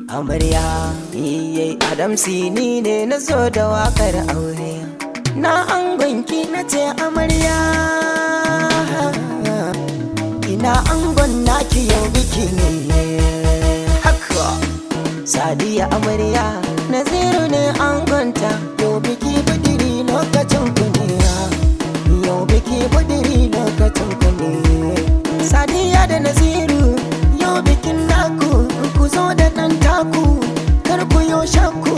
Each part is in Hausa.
amarya iye Adamsi ni ne na zo da wakar aure na angonki na ce amarya ina angon naki yau biki ne haka Sadiya amarya Naziru ne angonta yau biki budiri lokacin kuniya yau biki budiri lokacin kuniya Sadiya da Naziru yau bikin naku ku zo da ɗan taku kar ku yo shakku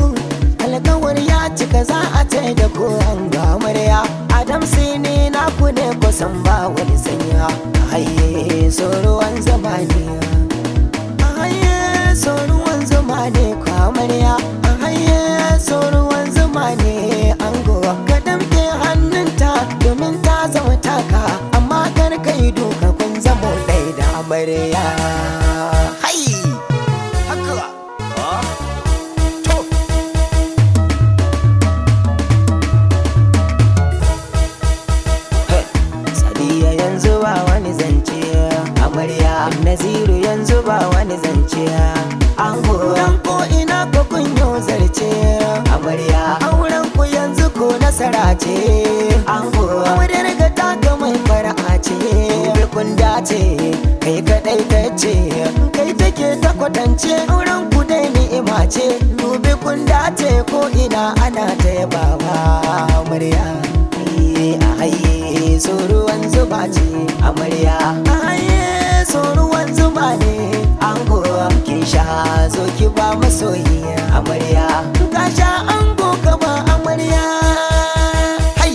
alkawar ya cika za a ce da ku an ga amarya Adamsi ne naku ne kusan ba wani sanya haye so ruwan zamani haye so ruwan zamani ku amarya haye so ruwan zamani ango ka damke hannunta domin ta zama taka amma kar kai duka kun zamo ɗai da amarya Naziru yanzu ba wani zance ango dan ko ina ko kun yo zarce amarya auren ku yanzu ko nasara ce ango amarya riga ta ga mai fara'a ce kun dace kai kadai tace kai take ta kwatance auren ku dai ni'ima ce dubi kun dace ko ina ana ta yabawa amarya ahaye so ruwan zuba ce amarya ahaye so ruwan zuma ne ango kin sha zo ki ba masoyi amarya ka sha ango ka ba amarya hai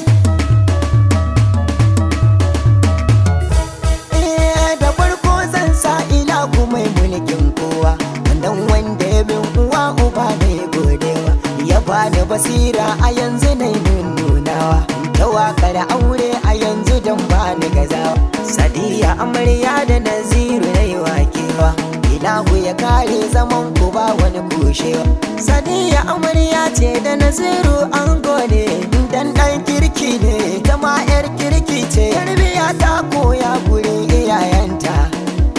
da farko zan sa ila ku mai mulkin kowa dan wanda ya bin uwa uba ne godewa ya bani basira a yanzu ne nunawa ta wakar aure a yanzu dan bani gazawa Sadiya amarya da Naziru na yi wakewa ilahu ya kare zaman ku ba wani kushewa Sadiya amarya ce da Naziru an gode dan dan kirki ne ta ma yar kirki ce tarbiya ta koya gurin iyayenta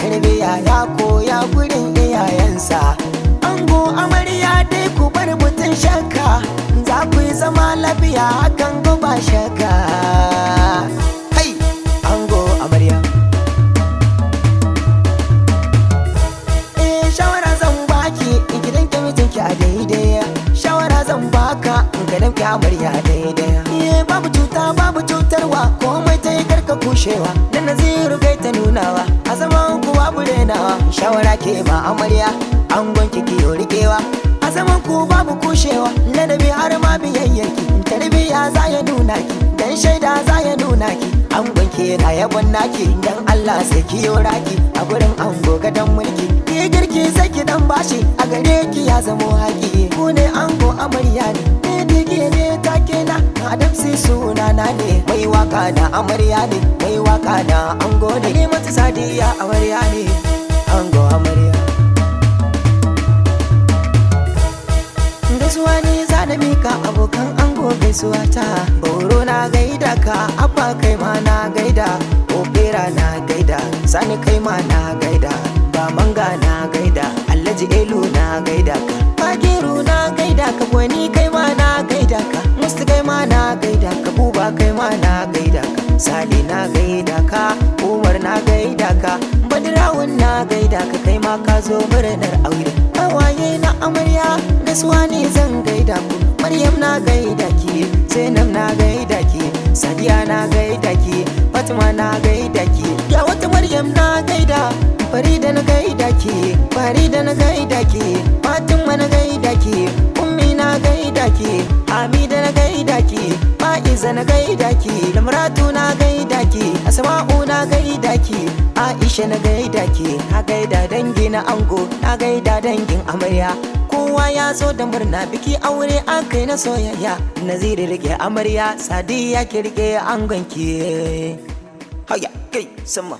tarbiya ya koya gurin iyayensa ango amarya dai ku bar mutun shakka za ku yi zama lafiya hakan ba shakka amarya daidai babu cuta babu cutarwa komai ta yi karka kushewa da Naziru kai ta nunawa a zaman ku babu renawa shawara ke ba amarya angon kiki yo rikewa a zaman ku babu kushewa ladabi har ma biyayyaki tarbiya za ya nuna ki dan shaida za ya nuna ki angon ki yana yabon naki dan Allah sai ki yo raki a gurin ango gadan mulki ki girki sai ki dan bashi a gare ki ya zamo haki ku ne ango amarya ne ne take na Adamsi suna na ne mai waka da amarya ne mai waka da ango ne mata Sadiya amarya ne ango amarya gaisuwa ne za da mika abokan ango gaisuwa ta bauro na gaida ka abba kai ma na gaida opera na gaida sani kai ma na gaida ba manga na gaida Alhaji Elu na gaida ka Fakiru na gaida ka Gwani kai ma na gaida ka Musti kai ma na gaida ka Buba kai ma na gaida ka Sali na gaida ka Umar na gaida ka Badrawun na gaida ka kai ma ka zo murnar aure Hawaye na amarya gaisuwa ne zan gaida ku Maryam na gaida ki Zainab na gaida ki Sadiya na gaida ki Fatima na gaida ki ya wata Maryam na gaida Farida na gaida ki Farida na gaida ki Fatima na gaida ki Ummi na gaida ki Hamida na gaida ki Faiza na gaida ki Lamratu na gaida ki Asma'u na gaida ki Aisha na gaida ki na gaida dangi na ango na gaida dangin amarya kowa ya zo da murna biki aure akai na soyayya Naziru rike amarya Sadiya ki rike angon ki haya kai sama